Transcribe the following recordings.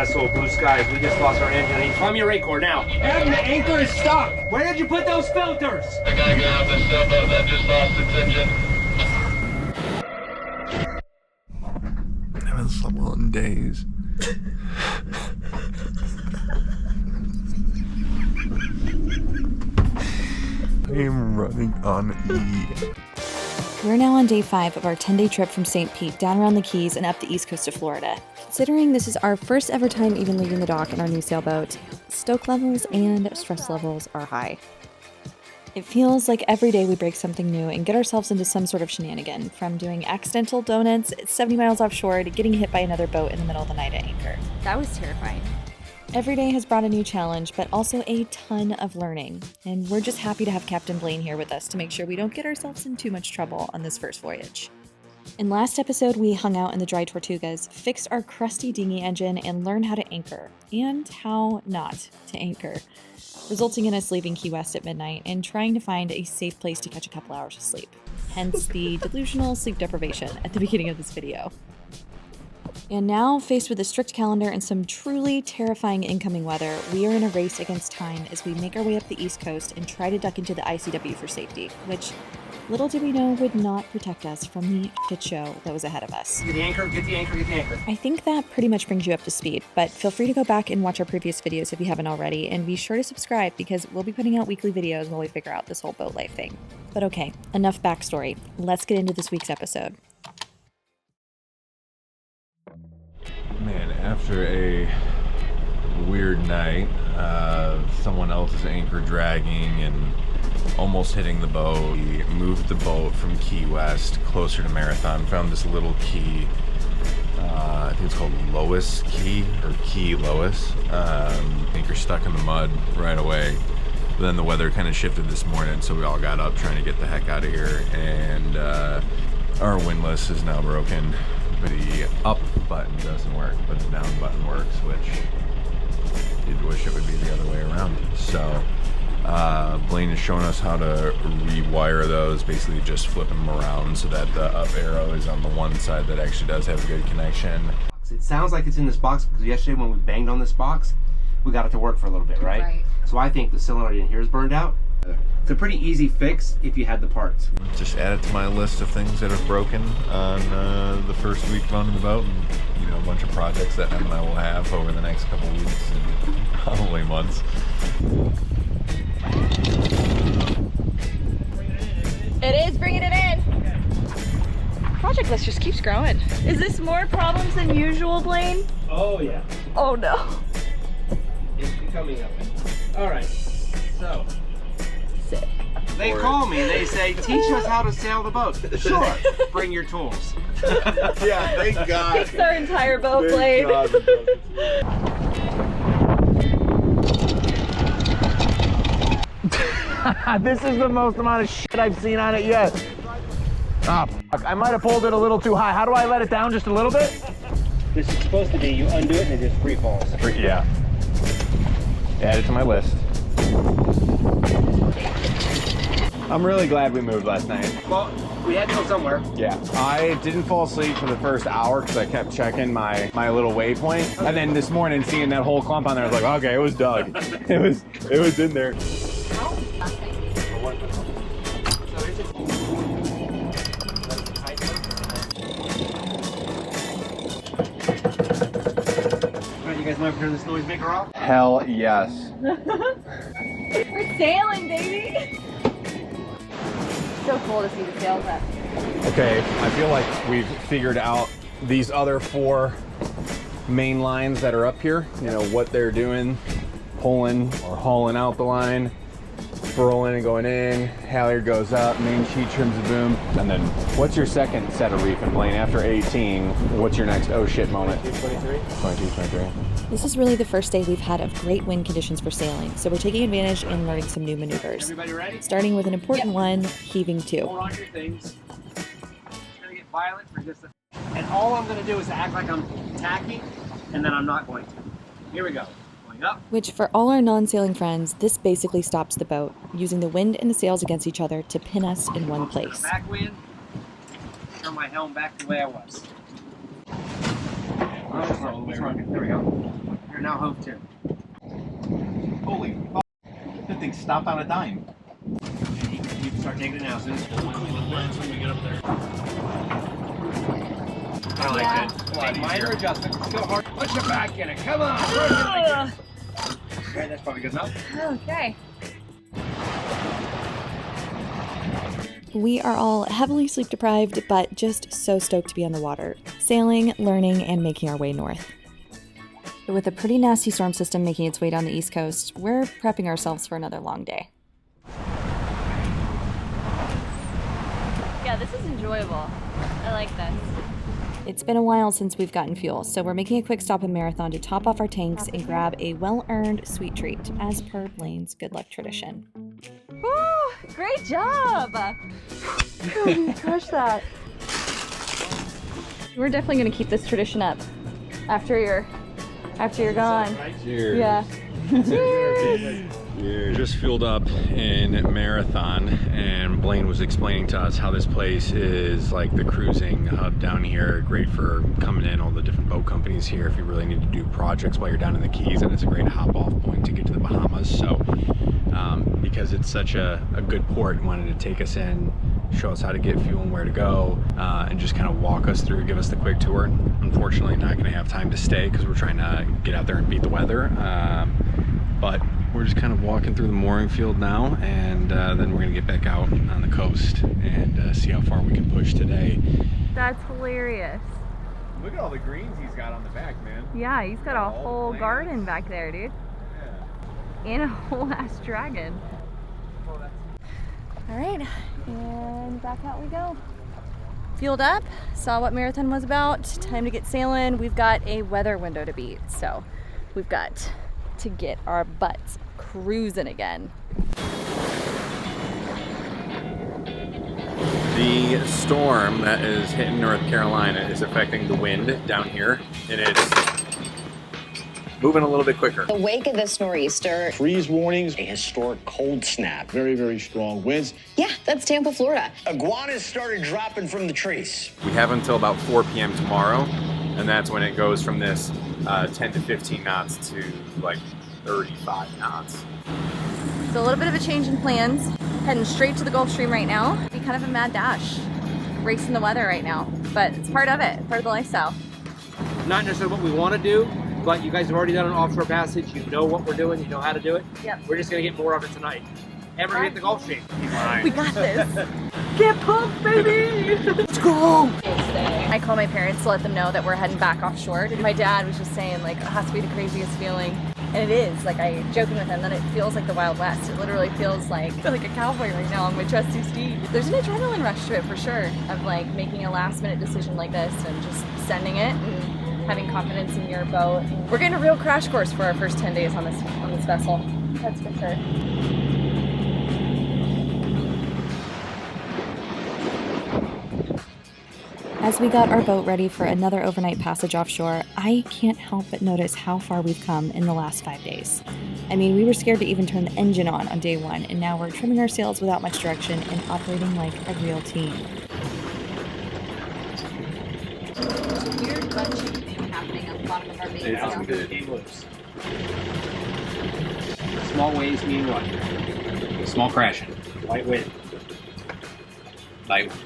vessel, blue skies. We just lost our engine. Climb your rate cord now. And the anchor is stuck. Where did you put those filters? I gotta get out this sailboat that just lost its engine. I haven't slept well in days. I'm running on E. We're now on day 5 of our 10-day trip from St. Pete down around the Keys and up the east coast of Florida. Considering this is our first ever time even leaving the dock in our new sailboat, stoke levels and stress levels are high. It feels like every day we break something new and get ourselves into some sort of shenanigan, from doing accidental donuts 70 miles offshore to getting hit by another boat in the middle of the night at anchor. That was terrifying. Every day has brought a new challenge, but also a ton of learning. And we're just happy to have Captain Blaine here with us to make sure we don't get ourselves in too much trouble on this first voyage. In last episode, we hung out in the dry Tortugas, fixed our crusty dinghy engine, and learned how to anchor, and how not to anchor, resulting in us leaving Key West at midnight and trying to find a safe place to catch a couple hours of sleep. Hence the delusional sleep deprivation at the beginning of this video. And now, faced with a strict calendar and some truly terrifying incoming weather, we are in a race against time as we make our way up the East Coast and try to duck into the ICW for safety, which, little did we know, would not protect us from the shit show that was ahead of us. Get the anchor, get the anchor, get the anchor. I think that pretty much brings you up to speed, but feel free to go back and watch our previous videos if you haven't already, and be sure to subscribe because we'll be putting out weekly videos while we figure out this whole boat life thing. But okay, enough backstory. Let's get into this week's episode. Man, after a weird night, someone else's anchor dragging and almost hitting the boat, we moved the boat from Key West closer to Mathon, found this little key, I think it's called Lois Key, or Key Lois. Anchor stuck in the mud right away. But then the weather kind of shifted this morning, so we all got up trying to get the heck out of here, and our windlass is now broken. The up button doesn't work, but the down button works, which you'd wish it would be the other way around. So Blaine is showing us how to rewire those, basically just flipping them around so that the up arrow is on the one side that actually does have a good connection. It sounds like it's in this box because yesterday when we banged on this box, we got it to work for a little bit, right? Right. So I think the cylinder in here is burned out. It's a pretty easy fix if you had the parts. Just add it to my list of things that have broken on the first week of owning the boat, and you know, a bunch of projects that Em and I will have over the next couple weeks and probably months. It is bringing it in. Project list just keeps growing. Is this more problems than usual, Blaine? Oh yeah. Oh no. It's becoming up. All right. So. Sick. They call me and they say, teach us how to sail the boat. Sure. Bring your tools. Yeah, thank God. Fix our entire boat, Blaine. This is the most amount of shit I've seen on it yet. Ah, fuck. I might have pulled it a little too high. How do I let it down just a little bit? This is supposed to be, you undo it and it just free falls. Yeah. Add it to my list. I'm really glad we moved last night. Well, we had to go somewhere. Yeah. I didn't fall asleep for the first hour because I kept checking my little waypoint. And then this morning, seeing that whole clump on there, I was like, okay, it was dug. it was in there. Alright, you guys mind if we turn this noisemaker off? Hell yes. We're sailing, baby. So cool to see the sails up. Okay, I feel like we've figured out these other 4 main lines that are up here. You know, what they're doing, pulling or hauling out the line, furling and going in, halyard goes up, main sheet trims the boom. And then what's your second set of reefing, Blaine? After 18, what's your next oh shit moment? 23. 23. This is really the first day we've had of great wind conditions for sailing, so we're taking advantage and learning some new maneuvers. Everybody ready? Starting with an important one, heaving to. Hold on your things. It's gonna get violent for just a... And all I'm gonna do is act like I'm tacking, and then I'm not going to. Here we go. Going up. Which, for all our non-sailing friends, this basically stops the boat, using the wind and the sails against each other to pin us in one place. Back wind. Turn my helm back the way I was. There we go. You're now hove to. Holy fuck. That thing stopped on a dime. You can start taking it now. Soon as when we get up there. I like that. Make minor adjustments. Go hard. Push it back in it. Come on. Okay, that's probably good enough. Okay. We are all heavily sleep deprived, but just so stoked to be on the water, sailing, learning, and making our way north. But with a pretty nasty storm system making its way down the East Coast, we're prepping ourselves for another long day. Yeah, this is enjoyable. I like this. It's been a while since we've gotten fuel, so we're making a quick stop in Mathon to top off our tanks and grab a well-earned sweet treat, as per Blaine's good luck tradition. Woo! Great job! You crushed that. We're definitely gonna keep this tradition up after you're gone. Cheers. Yeah. Cheers. Just fueled up in Mathon, and Blaine was explaining to us how this place is like the cruising hub down here. Great for coming in, all the different boat companies here if you really need to do projects while you're down in the Keys, and it's a great hop-off point to get to the Bahamas. So because it's such a good port, wanted to take us in, show us how to get fuel and where to go, and just kind of walk us through, give us the quick tour. Unfortunately, not going to have time to stay because we're trying to get out there and beat the weather. But we're just kind of walking through the mooring field now, and then we're going to get back out on the coast and see how far we can push today. That's hilarious. Look at all the greens he's got on the back, man. Yeah, he's got a whole garden back there, dude. Yeah. And a whole ass dragon. All right, and back out we go. Fueled up, saw what Mathon was about. Time to get sailing. We've got a weather window to beat, so we've got to get our butts cruising again. The storm that is hitting North Carolina is affecting the wind down here, and it's moving a little bit quicker. The wake of this nor'easter. Freeze warnings, a historic cold snap. Very, very strong winds. Yeah, that's Tampa, Florida. Iguanas started dropping from the trees. We have until about 4 p.m. tomorrow, and that's when it goes from this 10 to 15 knots to like 35 knots. So a little bit of a change in plans. Heading straight to the Gulf Stream right now. Be kind of a mad dash. Racing the weather right now, but it's part of it, part of the lifestyle. Not necessarily what we want to do, but you guys have already done an offshore passage. You know what we're doing. You know how to do it. Yep. We're just going to get more of it tonight. And we're going to hit the Gulf Stream. We got this. Get pumped, baby! Let's go! I call my parents to let them know that we're heading back offshore. My dad was just saying, like, it has to be the craziest feeling. And it is. Like, I joking with him that it feels like the Wild West. It literally feels like a cowboy right now on my trusty steed. There's an adrenaline rush to it for sure, of like making a last minute decision like this and just sending it and having confidence in your boat. And we're getting a real crash course for our first 10 days on this vessel. That's for sure. As we got our boat ready for another overnight passage offshore, I can't help but notice how far we've come in the last 5 days. I mean, we were scared to even turn the engine on day one, and now we're trimming our sails without much direction and operating like a real team. There's a weird bunching thing happening on the bottom of our main sail. Game loose. Small waves mean what? Small crashing. Light wind. Light wind.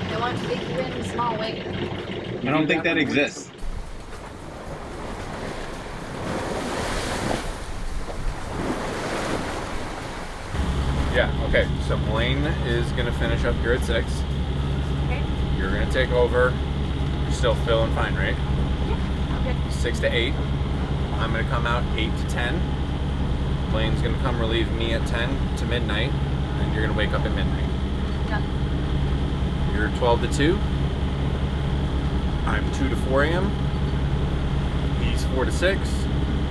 They want big wind, small wave. I don't think that exists. Yeah, okay, so Blaine is gonna finish up here at 6. Okay. You're gonna take over. You're still feeling fine, right? Okay. 6 to 8. I'm gonna come out 8 to 10. Blaine's gonna come relieve me at 10 to midnight, and you're gonna wake up at midnight. Yeah. You're 12 to 2. I'm 2 to 4 a.m. He's 4 to 6.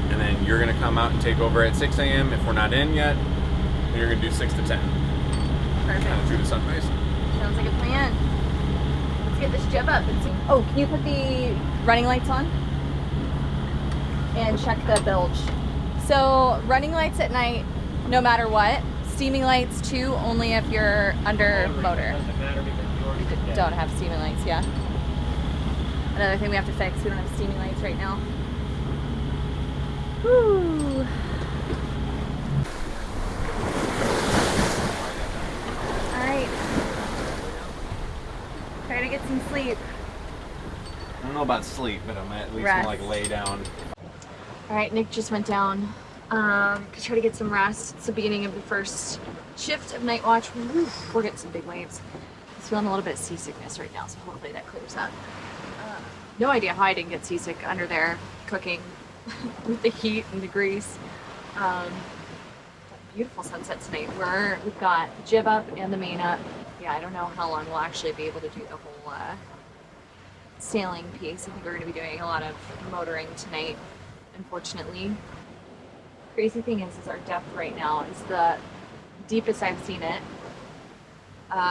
And then you're gonna come out and take over at 6 a.m. if we're not in yet. And you're gonna do 6 to 10. Perfect. Kind of through the sunrise. Sounds like a plan. Let's get this jib up and see. Oh, can you put the running lights on? And check the bilge. So running lights at night, no matter what. Steaming lights too, only if you're under motor. Doesn't matter because you already did that. Don't have steaming lights, yeah. Another thing we have to fix. We don't have steaming lights right now. Woo! Alright. Try to get some sleep. I don't know about sleep, but I'm at least gonna like lay down. Alright, Nick just went down to try to get some rest. It's the beginning of the first shift of night watch. Woo, we're getting some big waves. He's feeling a little bit of seasickness right now, so hopefully that clears up. No idea how I didn't get seasick under there cooking with the heat and the grease. Beautiful sunset tonight. We've got jib up and the main up. Yeah, I don't know how long we'll actually be able to do the whole sailing piece. I think we're going to be doing a lot of motoring tonight, unfortunately. Crazy thing is our depth right now is the deepest I've seen it.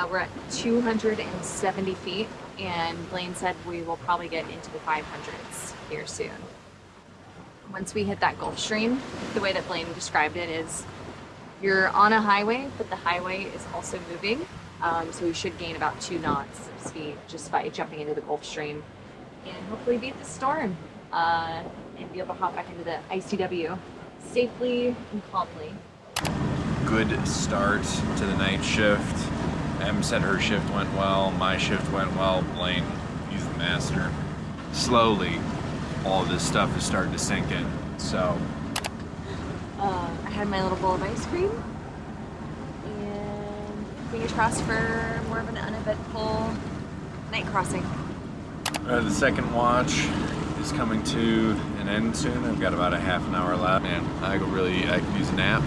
We're at 270 feet, and Blaine said we will probably get into the 500s here soon. Once we hit that Gulf Stream, the way that Blaine described it is you're on a highway, but the highway is also moving. So we should gain about 2 knots of speed just by jumping into the Gulf Stream and hopefully beat the storm and be able to hop back into the ICW safely and calmly. Good start to the night shift. Em said her shift went well, my shift went well. Blaine, he's the master. Slowly, all of this stuff is starting to sink in, so. I had my little bowl of ice cream, and fingers crossed for more of an uneventful night crossing. The second watch is coming to an end soon. I've got about a half an hour left, and I could use a nap.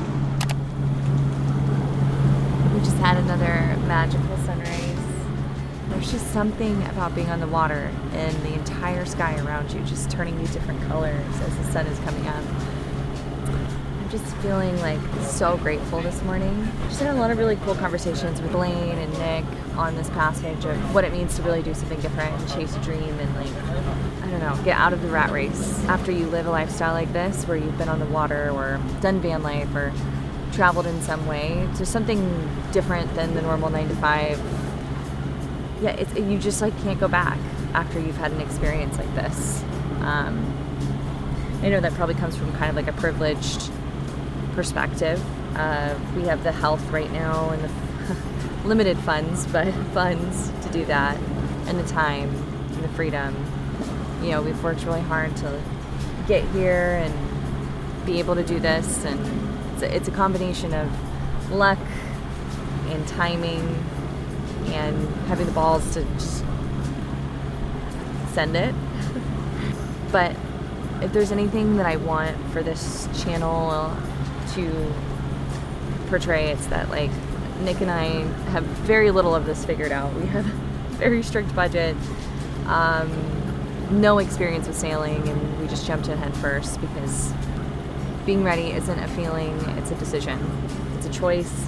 We just had another magical sunrise. There's just something about being on the water and the entire sky around you just turning these different colors as the sun is coming up. I'm just feeling like so grateful this morning. Just had a lot of really cool conversations with Blaine and Nick on this passage of what it means to really do something different and chase a dream and I don't know, get out of the rat race. After you live a lifestyle like this where you've been on the water or done van life or traveled in some way, there's something different than the normal 9 to 5. Yeah, you just can't go back after you've had an experience like this. I know that probably comes from kind of a privileged perspective. We have the health right now and the limited funds, but funds to do that, and the time and the freedom. You know, we've worked really hard to get here and be able to do this, and it's a combination of luck and timing and having the balls to just send it. But if there's anything that I want for this channel to portray, it's that Nick and I have very little of this figured out. We have a very strict budget, no experience with sailing, and we just jumped in head first because being ready isn't a feeling, it's a decision. It's a choice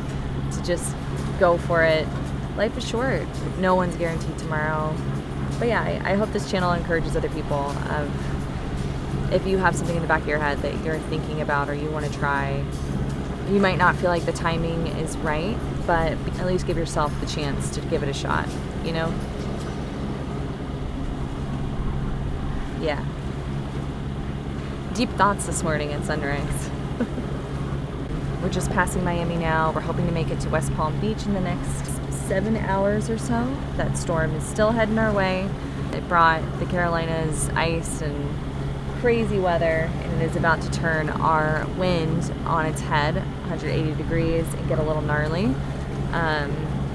to just go for it. Life is short. No one's guaranteed tomorrow. But yeah, I hope this channel encourages other people if you have something in the back of your head that you're thinking about or you want to try. You might not feel like the timing is right, but at least give yourself the chance to give it a shot, you know? Yeah. Deep thoughts this morning at sunrise. We're just passing Miami now. We're hoping to make it to West Palm Beach in the next 7 hours or so. That storm is still heading our way. It brought the Carolinas ice and crazy weather, and it is about to turn our wind on its head, 180 degrees, and get a little gnarly.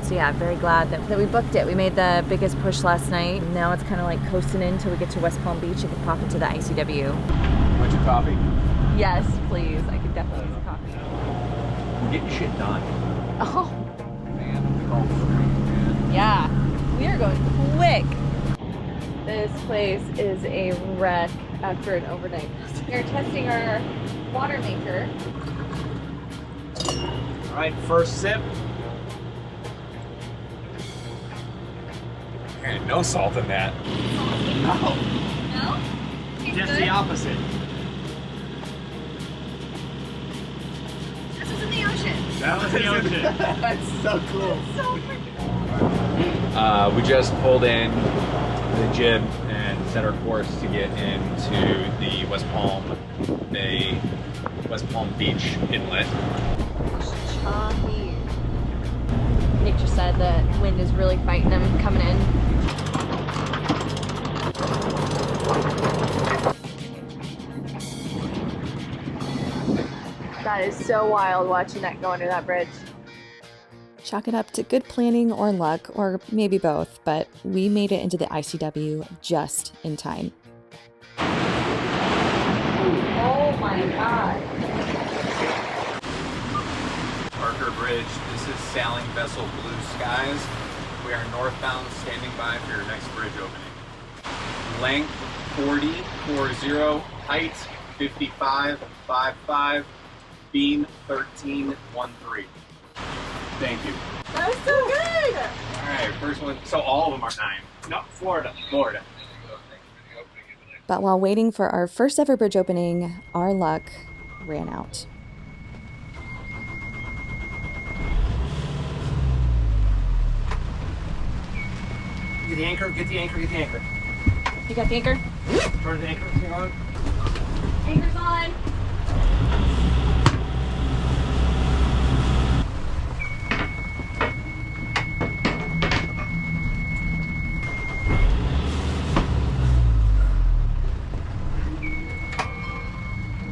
So yeah, very glad that we booked it. We made the biggest push last night. Now it's kind of coasting in until we get to West Palm Beach and can pop into the ICW. Want your coffee? Yes, please. I could definitely use a coffee. We're getting shit done. Oh. Man, the Gulf Strem, man. Yeah, we are going quick. This place is a wreck after an overnight. We're testing our water maker. All right, first sip. Man, no salt in that. No. No? Tastes Just good? the opposite. This was in the ocean. That was the ocean. That's so cool. So freaking We just pulled in the jib and set our course to get into the West Palm Beach inlet. Choppy. Nick just said that wind is really fighting him coming in. That is so wild watching that go under that bridge. Chalk it up to good planning or luck, or maybe both, but we made it into the ICW just in time. Oh my god. Parker Bridge, this is sailing vessel Blue Skies. We are northbound, standing by for your next bridge opening. Length 40, height 55, beam 1313. Thank you. That was so good! Alright, first one. So all of them are 9. No, Florida. But while waiting for our first ever bridge opening, our luck ran out. Get the anchor, get the anchor, get the anchor. You got the anchor? Turn the anchor thing on. Anchor's on.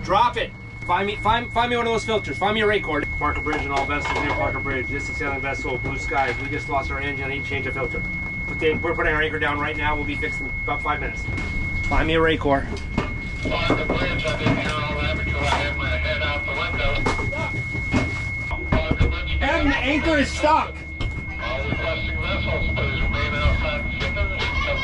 Drop it. Find me one of those filters. Find me a ray cord. Parker Bridge and all vessels near Parker Bridge. This is sailing vessel Blue Skies. We just lost our engine. I need to change a filter. We're putting our anchor down right now. We'll be fixed in about 5 minutes. Find me a ray cord. On the bridge, I didn't hear all that because I had my head out the window. On the bridge, And the anchor is stuck. all requesting vessels, please remain outside the signals until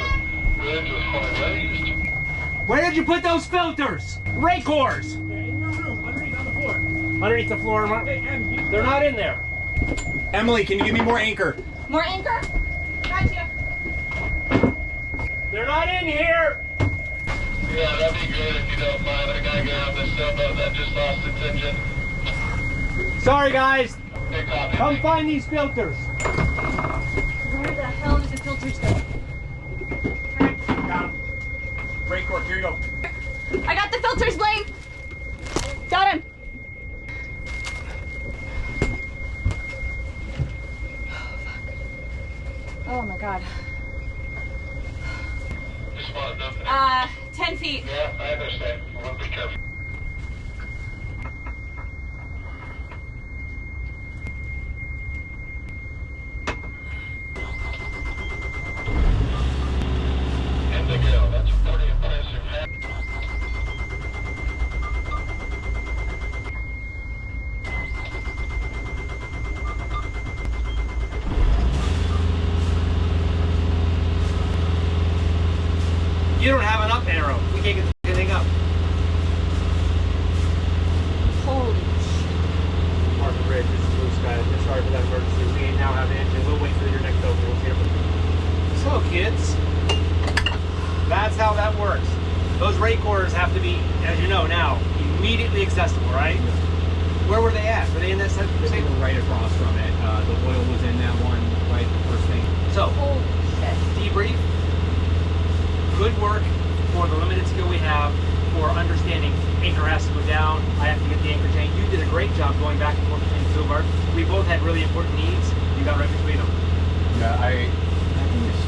the bridge is fully raised. Where did you put those filters? Ray cords. In your room, underneath on the floor. Underneath the floor. They're not in there. Emily, can you give me more anchor? More anchor? Gotcha. They're not in here. Yeah, that'd be great if you don't mind. I gotta get out this sailboat that just lost its engine. Sorry, guys. Big copy. Come find these filters. Where the hell did the filters go? Got 'em. Ray cord, here you go. I got the filters, Blaine! Got him! Oh my god. Just wanted to. 10 feet. Yeah, I understand. I want to be careful. Indigo, that's 40 in place. You don't have an up arrow. We can't get the thing up. Holy shit. Parker Bridge, this is Blue Sky. Sorry for that emergency. We now have an engine. We'll wait for your next open. We'll see it. So, kids, that's how that works. Those ray corders have to be, as you know now, immediately accessible, right? Where were they at? Were they in that same? They were right across from it. The oil was in that one, right, the first thing. So, Holy shit. debrief. Good work for the limited skill we have for understanding anchor has to go down. I have to get the anchor chain. You did a great job going back and forth between the two of ours. We both had really important needs. You got right between them. Yeah, I think this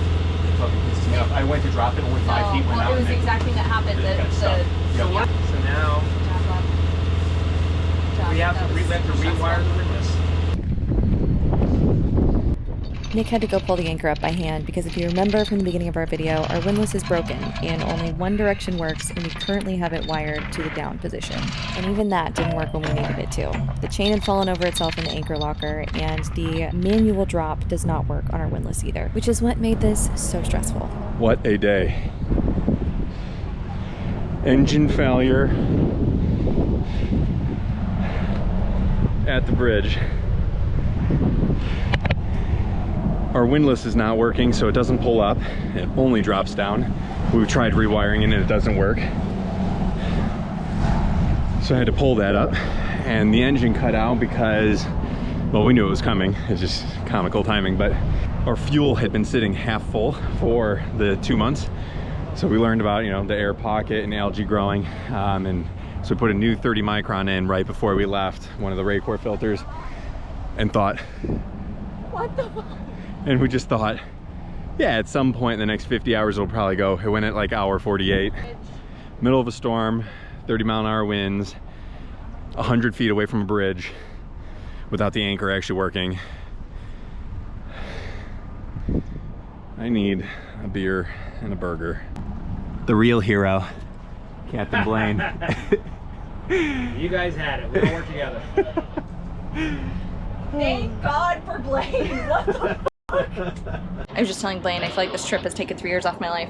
fucking pisses me off. I went to drop it, only 5 feet went out. It was and then exactly that happened. it got stuck. So, Yep. so now we have to rewire the windlass. Nick had to go pull the anchor up by hand because if you remember from the beginning of our video, our windlass is broken and only one direction works, and we currently have it wired to the down position. And even that didn't work when we needed it to. The chain had fallen over itself in the anchor locker, and the manual drop does not work on our windlass either, which is what made this so stressful. What a day. Engine failure at the bridge. Our windlass is not working, so it doesn't pull up. It only drops down. We've tried rewiring it and it doesn't work. So I had to pull that up, and the engine cut out because, well, we knew it was coming. It's just comical timing, but our fuel had been sitting half full for the 2 months. So we learned about, you know, the air pocket and algae growing, and so we put a new 30 micron in right before we left, one of the Raycor filters, and thought, What the fuck? and we just thought, yeah, at some point in the next 50 hours it'll probably go. It went at like hour 48, middle of a storm, 30-mile-an-hour winds, 100 feet away from a bridge without the anchor actually working. I need a beer and a burger. The real hero, Captain Blaine. You guys had it. We all work together. Thank God for Blaine. What the fuck? I was just telling Blaine, I feel like this trip has taken 3 years off my life.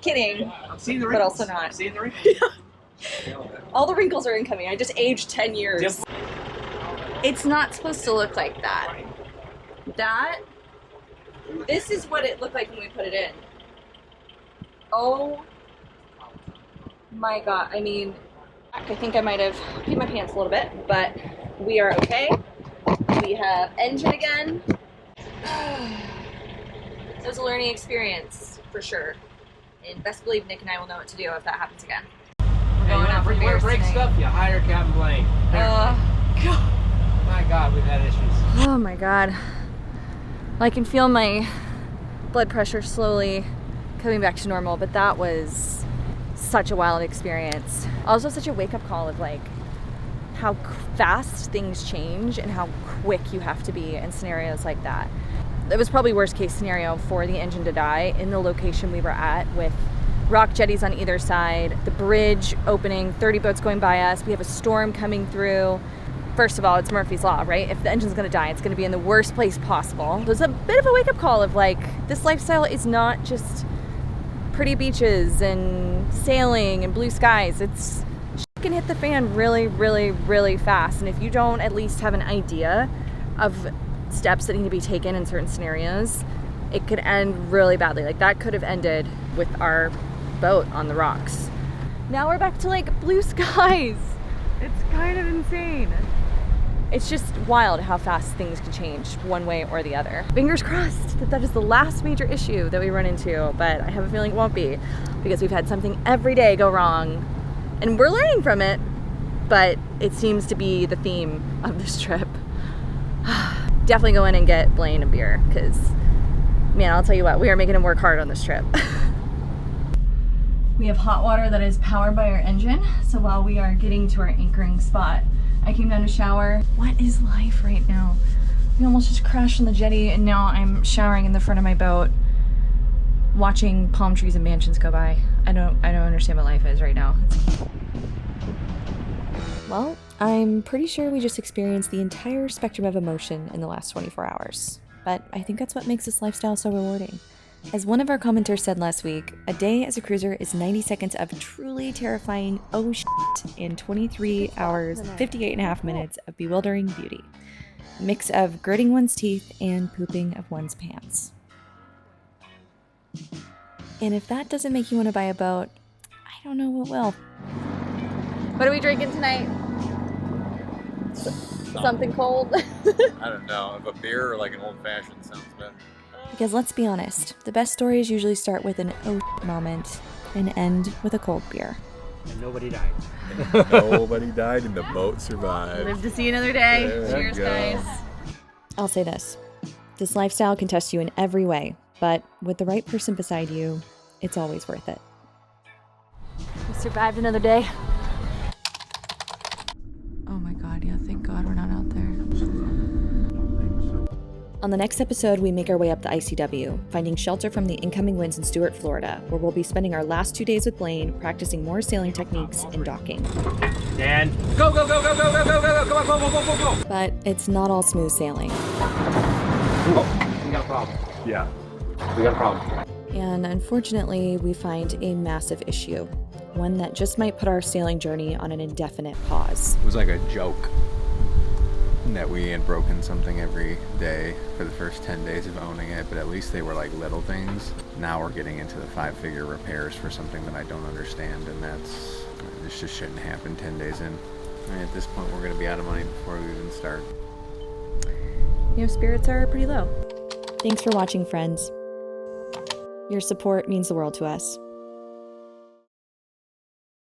Kidding. I'm seeing the But wrinkles. also not. I'm seeing the wrinkles. All the wrinkles are incoming. I just aged 10 years. It's not supposed to look like that. This is what it looked like when we put it in. Oh my God. I mean, I think I might have peed my pants a little bit, but we are okay. We have engine again. It was a learning experience for sure. And best believe Nick and I will know what to do if that happens again. We're going out for beers break tonight. stuff, you hire Captain Blaine. God. My God, we've had issues. Oh my God. I can feel my blood pressure slowly coming back to normal, but that was such a wild experience. Also such a wake-up call of like how fast things change and how quick you have to be in scenarios like that. It was probably worst case scenario for the engine to die in the location we were at, with rock jetties on either side, the bridge opening, 30 boats going by us, we have a storm coming through. First of all, it's Murphy's Law, right? If the engine's gonna die, it's gonna be in the worst place possible. So it's a bit of a wake-up call of like, this lifestyle is not just pretty beaches and sailing and blue skies. It's shit can hit the fan really, really, really fast. And if you don't at least have an idea of steps that need to be taken in certain scenarios, it could end really badly. Like that could have ended with our boat on the rocks. Now we're back to like blue skies. It's kind of insane. It's just wild how fast things can change one way or the other. Fingers crossed that that is the last major issue that we run into, but I have a feeling it won't be, because we've had something every day go wrong and we're learning from it, but it seems to be the theme of this trip. Definitely go in and get Blaine a beer, because man, I'll tell you what, we are making him work hard on this trip. We have hot water that is powered by our engine, so while we are getting to our anchoring spot, I came down to shower. What is life right now? We almost just crashed on the jetty and now I'm showering in the front of my boat, watching palm trees and mansions go by. I don't understand what life is right now. Well, I'm pretty sure we just experienced the entire spectrum of emotion in the last 24 hours. But I think that's what makes this lifestyle so rewarding. As one of our commenters said last week, a day as a cruiser is 90 seconds of truly terrifying oh shit and 23 hours, 58 and a half minutes of bewildering beauty. A mix of gritting one's teeth and pooping of one's pants. And if that doesn't make you want to buy a boat, I don't know what will. What are we drinking tonight? Something cold? I don't know. If a beer or like an old-fashioned sounds better. Because let's be honest, the best stories usually start with an oh shit moment and end with a cold beer. And nobody died. Nobody died and the boat survived. Live to see another day. There we Cheers, go. guys. I'll say this. This lifestyle can test you in every way, but with the right person beside you, it's always worth it. We survived another day. Oh my God, yeah, thank God we're not out there. On the next episode, we make our way up the ICW, finding shelter from the incoming winds in Stuart, Florida, where we'll be spending our last 2 days with Blaine practicing more sailing techniques and docking. And go, go, go, go, go, go, go, go, go, go, go, go, go, go. But it's not all smooth sailing. Oh, we got a problem. Yeah. We got a problem. And unfortunately, we find a massive issue, one that just might put our sailing journey on an indefinite pause. It was like a joke that we had broken something every day for the first 10 days of owning it, but at least they were like little things. Now we're getting into the 5-figure repairs for something that I don't understand, and this just shouldn't happen 10 days in. I mean, at this point, we're going to be out of money before we even start. You know, spirits are pretty low. Thanks for watching, friends. Your support means the world to us.